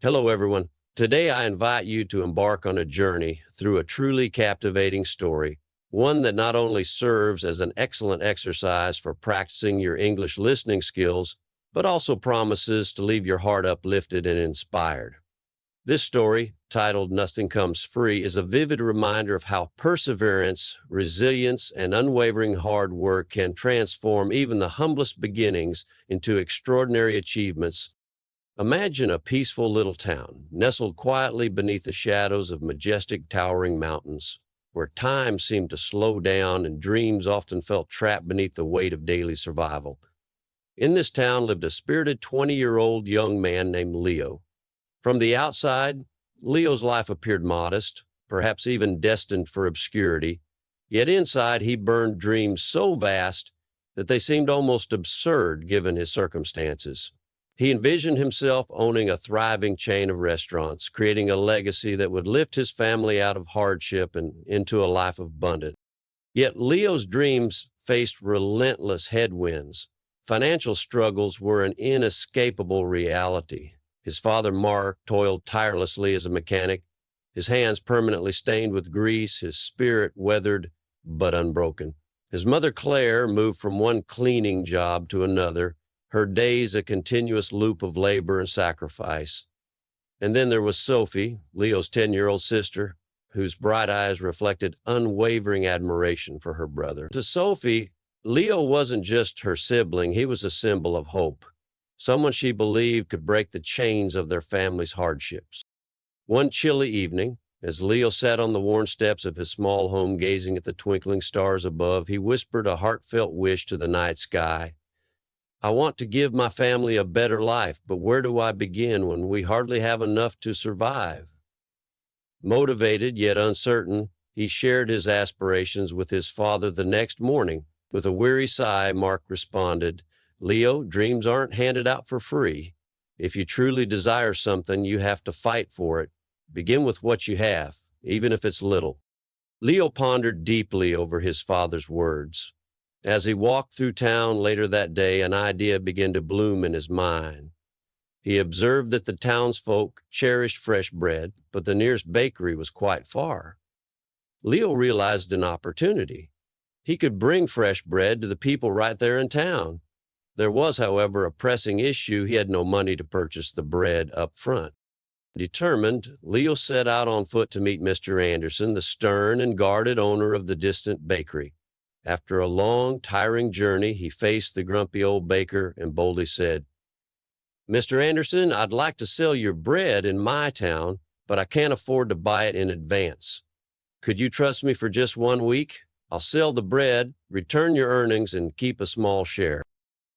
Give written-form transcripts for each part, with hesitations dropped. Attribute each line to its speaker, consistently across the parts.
Speaker 1: Hello, everyone. Today, I invite you to embark on a journey through a truly captivating story, one that not only serves as an excellent exercise for practicing your English listening skills, but also promises to leave your heart uplifted and inspired. This story, titled Nothing Comes Free, is a vivid reminder of how perseverance, resilience, and unwavering hard work can transform even the humblest beginnings into extraordinary achievements. Imagine a peaceful little town, nestled quietly beneath the shadows of majestic towering mountains, where time seemed to slow down and dreams often felt trapped beneath the weight of daily survival. In this town lived a spirited 20-year-old young man named Leo. From the outside, Leo's life appeared modest, perhaps even destined for obscurity, yet inside he burned dreams so vast that they seemed almost absurd given his circumstances. He envisioned himself owning a thriving chain of restaurants, creating a legacy that would lift his family out of hardship and into a life of abundance. Yet Leo's dreams faced relentless headwinds. Financial struggles were an inescapable reality. His father, Mark, toiled tirelessly as a mechanic, his hands permanently stained with grease, his spirit weathered but unbroken. His mother, Claire, moved from one cleaning job to another, her days a continuous loop of labor and sacrifice. And then there was Sophie, Leo's 10-year-old sister, whose bright eyes reflected unwavering admiration for her brother. To Sophie, Leo wasn't just her sibling, he was a symbol of hope, someone she believed could break the chains of their family's hardships. One chilly evening, as Leo sat on the worn steps of his small home gazing at the twinkling stars above, he whispered a heartfelt wish to the night sky. I want to give my family a better life, but where do I begin when we hardly have enough to survive? Motivated yet uncertain, he shared his aspirations with his father the next morning. With a weary sigh, Mark responded, Leo, dreams aren't handed out for free. If you truly desire something, you have to fight for it. Begin with what you have, even if it's little. Leo pondered deeply over his father's words. As he walked through town later that day, an idea began to bloom in his mind. He observed that the townsfolk cherished fresh bread, but the nearest bakery was quite far. Leo realized an opportunity. He could bring fresh bread to the people right there in town. There was, however, a pressing issue. He had no money to purchase the bread up front. Determined, Leo set out on foot to meet Mr. Anderson, the stern and guarded owner of the distant bakery. After a long, tiring journey, he faced the grumpy old baker and boldly said, Mr. Anderson, I'd like to sell your bread in my town, but I can't afford to buy it in advance. Could you trust me for just 1 week? I'll sell the bread, return your earnings, and keep a small share.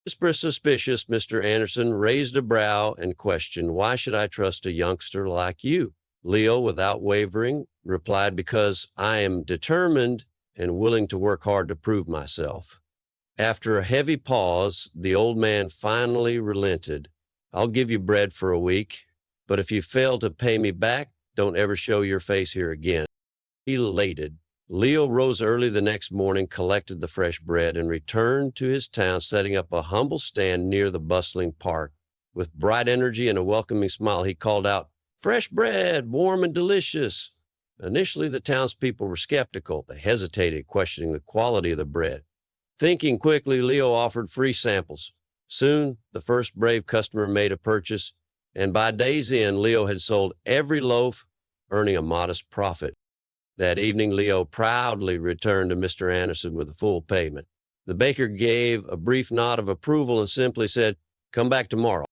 Speaker 1: Suspicious, Mr. Anderson raised a brow and questioned, Why should I trust a youngster like you? Leo, without wavering, replied, Because I am determined and willing to work hard to prove myself. After a heavy pause, the old man finally relented. I'll give you bread for a week, but if you fail to pay me back, don't ever show your face here again. Elated, Leo rose early the next morning, collected the fresh bread, and returned to his town, setting up a humble stand near the bustling park. With bright energy and a welcoming smile, he called out, Fresh bread, warm and delicious. Initially, the townspeople were skeptical. They hesitated, questioning the quality of the bread. Thinking quickly, Leo offered free samples. Soon, the first brave customer made a purchase, and by day's end, Leo had sold every loaf, earning a modest profit. That evening, Leo proudly returned to Mr. Anderson with a full payment. The baker gave a brief nod of approval and simply said, Come back tomorrow.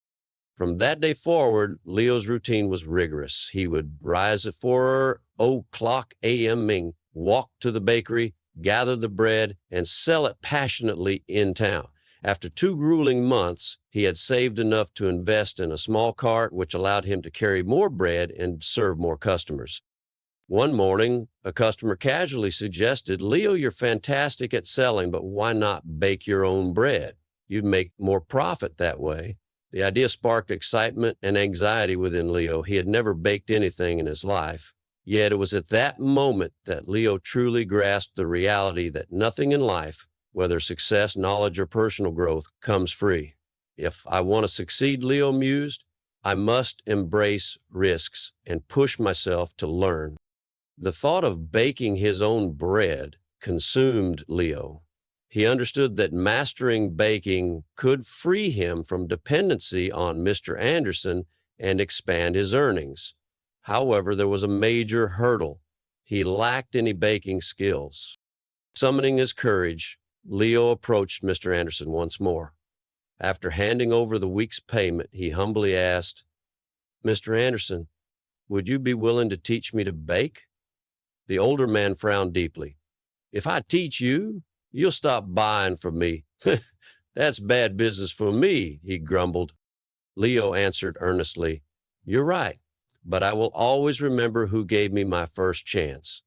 Speaker 1: From that day forward, Leo's routine was rigorous. He would rise at 4:00 a.m., walk to the bakery, gather the bread, and sell it passionately in town. After 2 grueling months, he had saved enough to invest in a small cart, which allowed him to carry more bread and serve more customers. One morning, a customer casually suggested, Leo, you're fantastic at selling, but why not bake your own bread? You'd make more profit that way. The idea sparked excitement and anxiety within Leo. He had never baked anything in his life. Yet it was at that moment that Leo truly grasped the reality that nothing in life, whether success, knowledge, or personal growth, comes free. If I want to succeed, Leo mused, I must embrace risks and push myself to learn. The thought of baking his own bread consumed Leo. He understood that mastering baking could free him from dependency on Mr. Anderson and expand his earnings. However, there was a major hurdle. He lacked any baking skills. Summoning his courage, Leo approached Mr. Anderson once more. After handing over the week's payment, he humbly asked, "Mr. Anderson, would you be willing to teach me to bake?" The older man frowned deeply. "If I teach you, you'll stop buying from me." "That's bad business for me," he grumbled. Leo answered earnestly, "You're right, but I will always remember who gave me my first chance.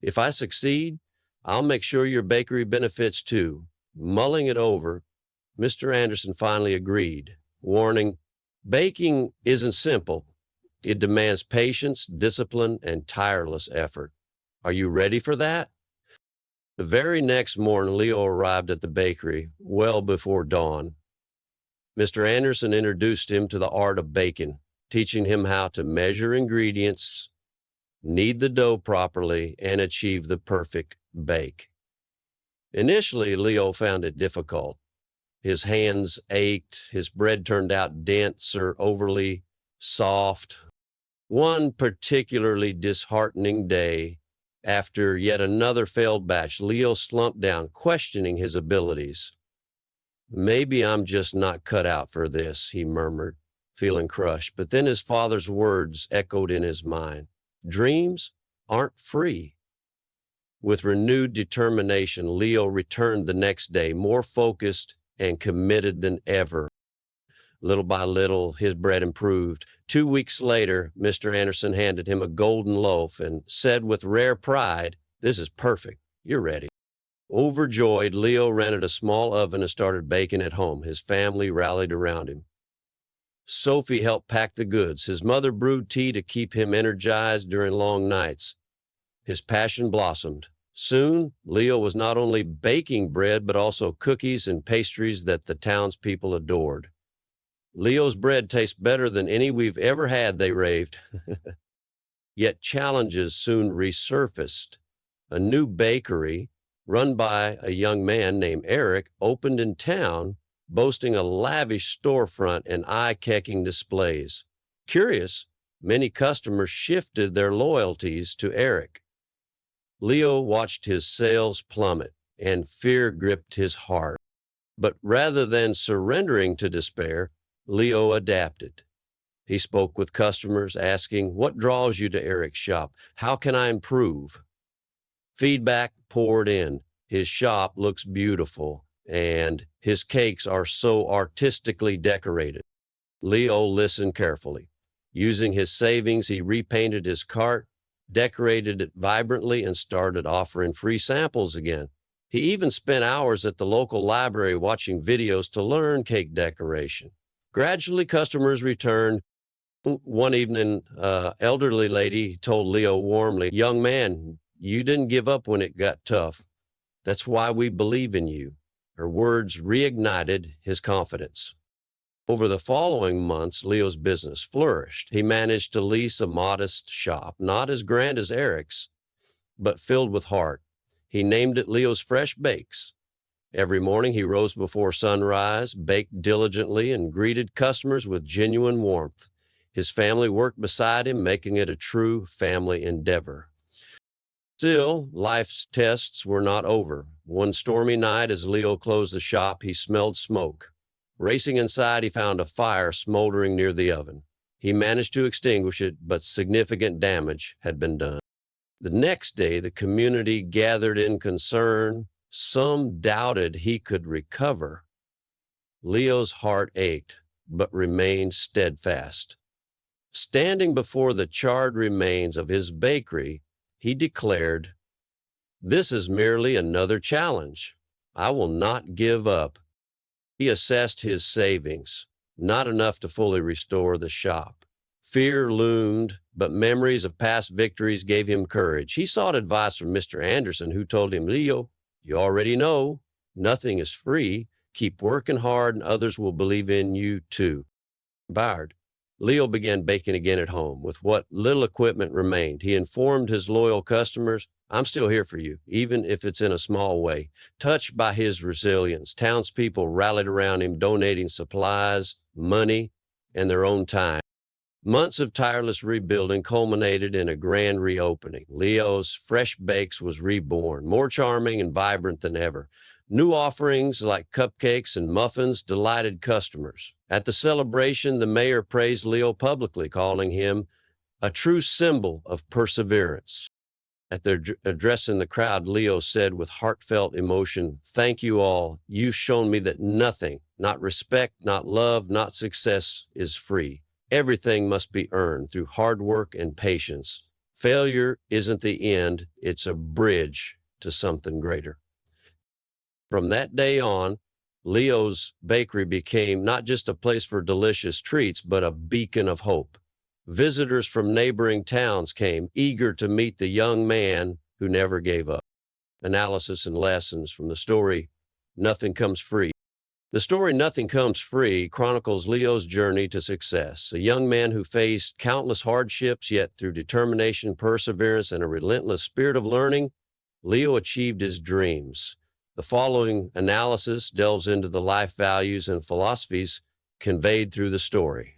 Speaker 1: If I succeed, I'll make sure your bakery benefits too." Mulling it over, Mr. Anderson finally agreed, warning, "Baking isn't simple. It demands patience, discipline, and tireless effort. Are you ready for that?" The very next morning, Leo arrived at the bakery well before dawn. Mr. Anderson introduced him to the art of baking, teaching him how to measure ingredients, knead the dough properly, and achieve the perfect bake. Initially, Leo found it difficult. His hands ached, his bread turned out dense or overly soft. One particularly disheartening day, after yet another failed batch, Leo slumped down, questioning his abilities. "Maybe I'm just not cut out for this," he murmured, feeling crushed. But then his father's words echoed in his mind. "Dreams aren't free." With renewed determination, Leo returned the next day, more focused and committed than ever. Little by little, his bread improved. 2 weeks later, Mr. Anderson handed him a golden loaf and said with rare pride, "This is perfect. You're ready." Overjoyed, Leo rented a small oven and started baking at home. His family rallied around him. Sophie helped pack the goods. His mother brewed tea to keep him energized during long nights. His passion blossomed. Soon, Leo was not only baking bread, but also cookies and pastries that the townspeople adored. "Leo's bread tastes better than any we've ever had," they raved. Yet challenges soon resurfaced. A new bakery, run by a young man named Eric, opened in town, boasting a lavish storefront and eye-catching displays. Curious, many customers shifted their loyalties to Eric. Leo watched his sales plummet, and fear gripped his heart. But rather than surrendering to despair, Leo adapted. He spoke with customers, asking, "What draws you to Eric's shop? How can I improve?" Feedback poured in. "His shop looks beautiful, and his cakes are so artistically decorated." Leo listened carefully. Using his savings, he repainted his cart, decorated it vibrantly, and started offering free samples again. He even spent hours at the local library watching videos to learn cake decoration. Gradually, customers returned. One evening, an elderly lady told Leo warmly, "Young man, you didn't give up when it got tough. That's why we believe in you." Her words reignited his confidence. Over the following months, Leo's business flourished. He managed to lease a modest shop, not as grand as Eric's, but filled with heart. He named it Leo's Fresh Bakes. Every morning he rose before sunrise, baked diligently, and greeted customers with genuine warmth. His family worked beside him, making it a true family endeavor. Still, life's tests were not over. One stormy night, as Leo closed the shop, he smelled smoke. Racing inside, he found a fire smoldering near the oven. He managed to extinguish it, but significant damage had been done. The next day, the community gathered in concern. Some doubted he could recover. Leo's heart ached, but remained steadfast. Standing before the charred remains of his bakery, he declared, "This is merely another challenge. I will not give up." He assessed his savings, not enough to fully restore the shop. Fear loomed, but memories of past victories gave him courage. He sought advice from Mr. Anderson, who told him, "Leo, you already know, nothing is free. Keep working hard and others will believe in you too." Inspired, Leo began baking again at home with what little equipment remained. He informed his loyal customers, "I'm still here for you, even if it's in a small way." Touched by his resilience, townspeople rallied around him, donating supplies, money, and their own time. Months of tireless rebuilding culminated in a grand reopening. Leo's Fresh Bakes was reborn, more charming and vibrant than ever. New offerings like cupcakes and muffins delighted customers. At the celebration, the mayor praised Leo publicly, calling him a true symbol of perseverance. At their addressing the crowd, Leo said with heartfelt emotion, "Thank you all. You've shown me that nothing, not respect, not love, not success, is free. Everything must be earned through hard work and patience. Failure isn't the end, it's a bridge to something greater." From that day on, Leo's Bakery became not just a place for delicious treats, but a beacon of hope. Visitors from neighboring towns came, eager to meet the young man who never gave up. Analysis and lessons from the story, Nothing Comes Free. The story Nothing Comes Free chronicles Leo's journey to success, a young man who faced countless hardships, yet through determination, perseverance, and a relentless spirit of learning, Leo achieved his dreams. The following analysis delves into the life values and philosophies conveyed through the story.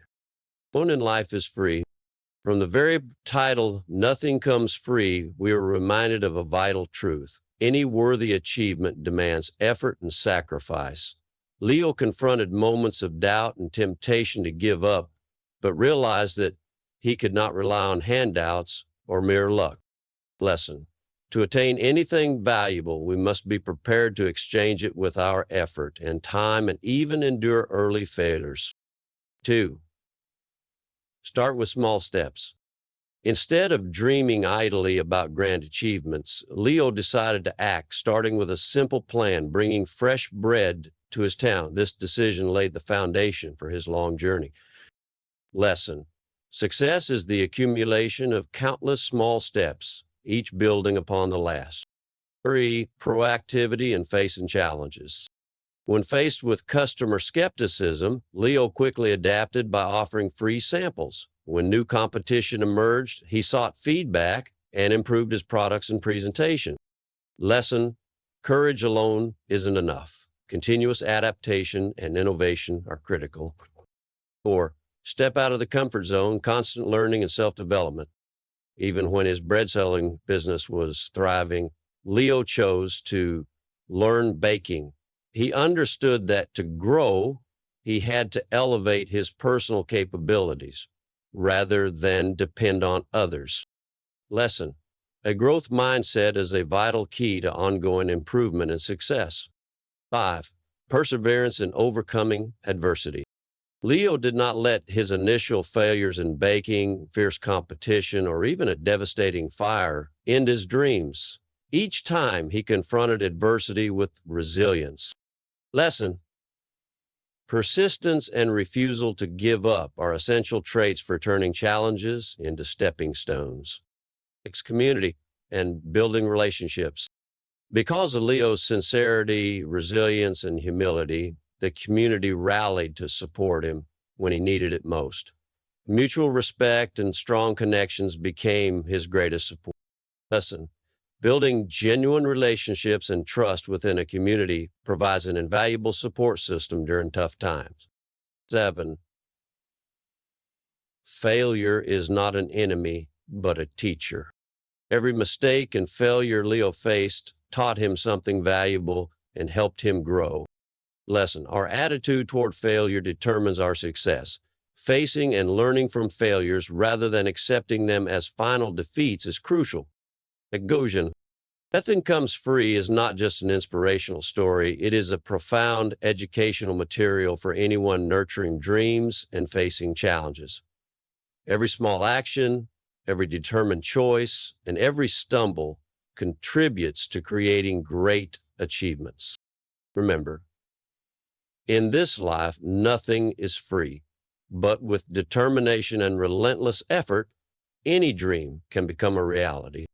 Speaker 1: One in life is free. From the very title, Nothing Comes Free, we are reminded of a vital truth. Any worthy achievement demands effort and sacrifice. Leo confronted moments of doubt and temptation to give up, but realized that he could not rely on handouts or mere luck. Lesson: to attain anything valuable, we must be prepared to exchange it with our effort and time and even endure early failures. 2. Start with small steps. Instead of dreaming idly about grand achievements, Leo decided to act, starting with a simple plan, bringing fresh bread to his town. This decision laid the foundation for his long journey. Lesson: success is the accumulation of countless small steps, each building upon the last. 3. Proactivity and facing challenges. When faced with customer skepticism, Leo quickly adapted by offering free samples. When new competition emerged, he sought feedback and improved his products and presentation. Lesson: courage alone isn't enough. Continuous adaptation and innovation are critical. 4. Step out of the comfort zone, constant learning and self-development. Even when his bread selling business was thriving, Leo chose to learn baking. He understood that to grow, he had to elevate his personal capabilities rather than depend on others. Lesson: a growth mindset is a vital key to ongoing improvement and success. 5. Perseverance in overcoming adversity. Leo did not let his initial failures in baking, fierce competition, or even a devastating fire end his dreams. Each time he confronted adversity with resilience. Lesson: persistence and refusal to give up are essential traits for turning challenges into stepping stones. 6. Community and building relationships. Because of Leo's sincerity, resilience, and humility, the community rallied to support him when he needed it most. Mutual respect and strong connections became his greatest support. Lesson: building genuine relationships and trust within a community provides an invaluable support system during tough times. 7. Failure is not an enemy, but a teacher. Every mistake and failure Leo faced taught him something valuable and helped him grow. Lesson: our attitude toward failure determines our success. Facing and learning from failures rather than accepting them as final defeats is crucial. Conclusion: Nothing Comes Free is not just an inspirational story. It is a profound educational material for anyone nurturing dreams and facing challenges. Every small action, every determined choice, and every stumble contributes to creating great achievements. Remember, in this life, nothing is free, but with determination and relentless effort, any dream can become a reality.